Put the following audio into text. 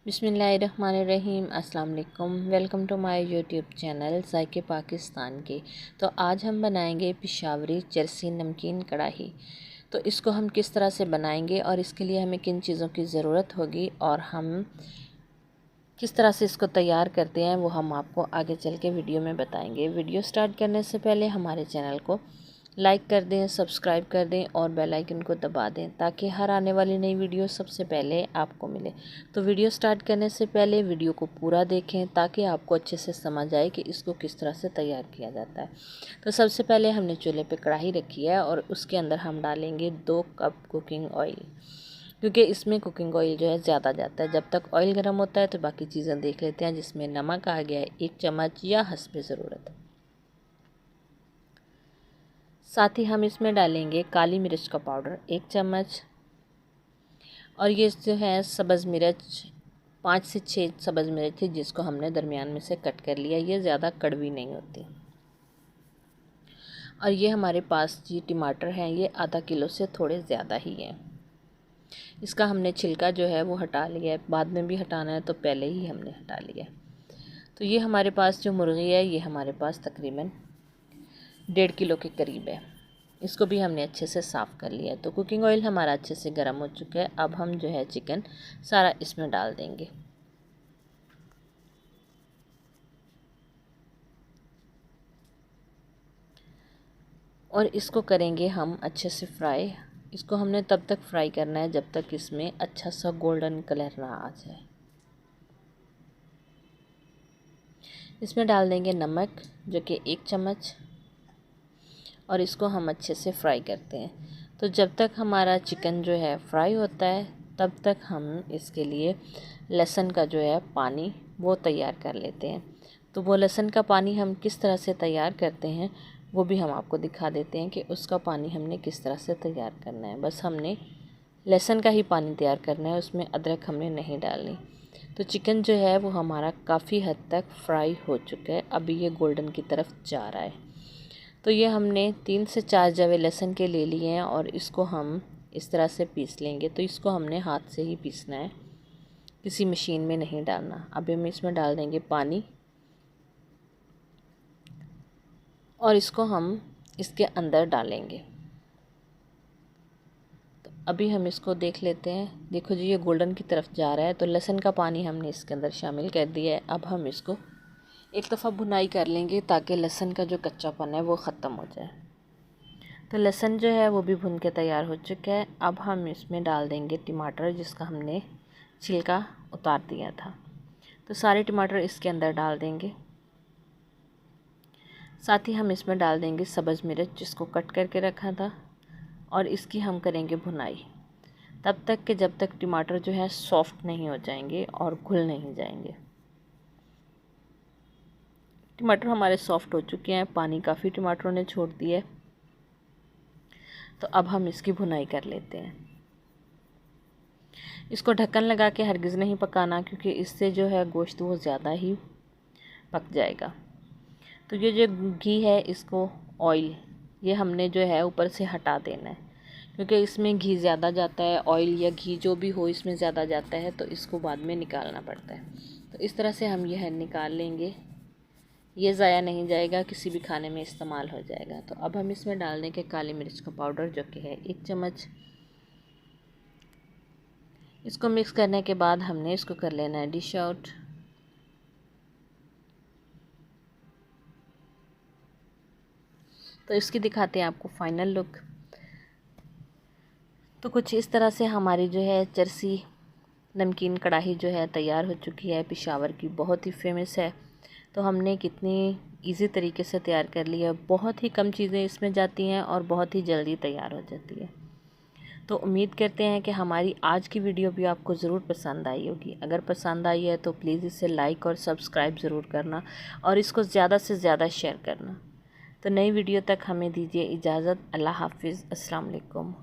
बिस्मिल्लाहिर्रहमानिर्रहीम। अस्सलाम वालेकुम। Welcome to my YouTube channel ज़ायके पाकिस्तान के। तो आज हम बनाएंगे पेशावरी चरसी नमकीन कढ़ाई। तो इसको हम किस तरह से बनाएंगे और इसके लिए हमें किन चीज़ों की ज़रूरत होगी और हम किस तरह से इसको तैयार करते हैं वो हम आपको आगे चल के वीडियो में बताएंगे। वीडियो स्टार्ट करने से पहले हमारे चैनल को लाइक कर दें, सब्सक्राइब कर दें और बेल आइकन को दबा दें ताकि हर आने वाली नई वीडियो सबसे पहले आपको मिले। तो वीडियो स्टार्ट करने से पहले वीडियो को पूरा देखें ताकि आपको अच्छे से समझ आए कि इसको किस तरह से तैयार किया जाता है। तो सबसे पहले हमने चूल्हे पे कढ़ाई रखी है और उसके अंदर हम डालेंगे 2 कप कुकिंग ऑयल, क्योंकि इसमें कुकिंग ऑयल जो है ज़्यादा जाता है। जब तक ऑयल गर्म होता है तो बाकी चीज़ें देख लेते हैं, जिसमें नमक आ गया है 1 चम्मच या हस्बे ज़रूरत। साथ ही हम इसमें डालेंगे काली मिर्च का पाउडर 1 चम्मच और ये जो है सब्ज़ मिर्च 5 से 6 सब्ज़ मिर्च थी जिसको हमने दरमियान में से कट कर लिया। ये ज़्यादा कड़वी नहीं होती। और ये हमारे पास जी टमाटर हैं, ये आधा किलो से थोड़े ज़्यादा ही हैं। इसका हमने छिलका जो है वो हटा लिया है, बाद में भी हटाना है तो पहले ही हमने हटा लिया है। तो ये हमारे पास जो मुर्गी है ये हमारे पास तकरीबन 1.5 किलो के करीब है। इसको भी हमने अच्छे से साफ़ कर लिया है। तो कुकिंग ऑयल हमारा अच्छे से गर्म हो चुका है। अब हम जो है चिकन सारा इसमें डाल देंगे। और इसको करेंगे हम अच्छे से फ्राई। इसको हमने तब तक फ्राई करना है जब तक इसमें अच्छा सा गोल्डन कलर ना आ जाए। इसमें डाल देंगे नमक जो कि 1 चम्मच और इसको हम अच्छे से फ्राई करते हैं। तो जब तक हमारा चिकन जो है फ्राई होता है तब तक हम इसके लिए लहसुन का जो है पानी वो तैयार कर लेते हैं। तो वो लहसुन का पानी हम किस तरह से तैयार करते हैं वो भी हम आपको दिखा देते हैं कि उसका पानी हमने किस तरह से तैयार करना है। बस हमने लहसुन का ही पानी तैयार करना है, उसमें अदरक हमने नहीं डालनी। तो चिकन जो है वो हमारा काफ़ी हद तक फ्राई हो चुका है, अभी ये गोल्डन की तरफ जा रहा है। तो ये हमने 3 से 4 जवे लहसुन के ले लिए हैं और इसको हम इस तरह से पीस लेंगे। तो इसको हमने हाथ से ही पीसना है, किसी मशीन में नहीं डालना। अभी हम इसमें डाल देंगे पानी और इसको हम इसके अंदर डालेंगे। तो अभी हम इसको देख लेते हैं। देखो जी ये गोल्डन की तरफ जा रहा है। तो लहसुन का पानी हमने इसके अंदर शामिल कर दिया है। अब हम इसको एक दफ़ा भुनाई कर लेंगे ताकि लहसुन का जो कच्चापन है वो ख़त्म हो जाए। तो लहसुन जो है वो भी भुन के तैयार हो चुका है। अब हम इसमें डाल देंगे टमाटर जिसका हमने छिलका उतार दिया था। तो सारे टमाटर इसके अंदर डाल देंगे। साथ ही हम इसमें डाल देंगे सब्ज़ मिर्च जिसको कट करके रखा था और इसकी हम करेंगे भुनाई तब तक कि जब तक टमाटर जो है सॉफ्ट नहीं हो जाएंगे और घुल नहीं जाएंगे। टमाटर हमारे सॉफ्ट हो चुके हैं, पानी काफ़ी टमाटरों ने छोड़ दिया है। तो अब हम इसकी भुनाई कर लेते हैं। इसको ढक्कन लगा के हरगिज़ नहीं पकाना क्योंकि इससे जो है गोश्त वो ज़्यादा ही पक जाएगा। तो ये जो घी है इसको ऑयल ये हमने जो है ऊपर से हटा देना है क्योंकि इसमें घी ज़्यादा जाता है। ऑयल या घी जो भी हो इसमें ज़्यादा जाता है तो इसको बाद में निकालना पड़ता है। तो इस तरह से हम यह निकाल लेंगे, ये ज़ाया नहीं जाएगा, किसी भी खाने में इस्तेमाल हो जाएगा। तो अब हम इसमें डाल देंगे काली मिर्च का पाउडर जो कि है 1 चम्मच। इसको मिक्स करने के बाद हमने इसको कर लेना है डिश आउट। तो इसकी दिखाते हैं आपको फाइनल लुक। तो कुछ इस तरह से हमारी जो है चरसी नमकीन कढ़ाई जो है तैयार हो चुकी है। पेशावर की बहुत ही फेमस है। तो हमने कितनी इजी तरीके से तैयार कर लिया। बहुत ही कम चीज़ें इसमें जाती हैं और बहुत ही जल्दी तैयार हो जाती है। तो उम्मीद करते हैं कि हमारी आज की वीडियो भी आपको ज़रूर पसंद आई होगी। अगर पसंद आई है तो प्लीज़ इसे लाइक और सब्सक्राइब ज़रूर करना और इसको ज़्यादा से ज़्यादा शेयर करना। तो नई वीडियो तक हमें दीजिए इजाज़त। अल्लाह हाफिज़। अस्सलाम वालेकुम।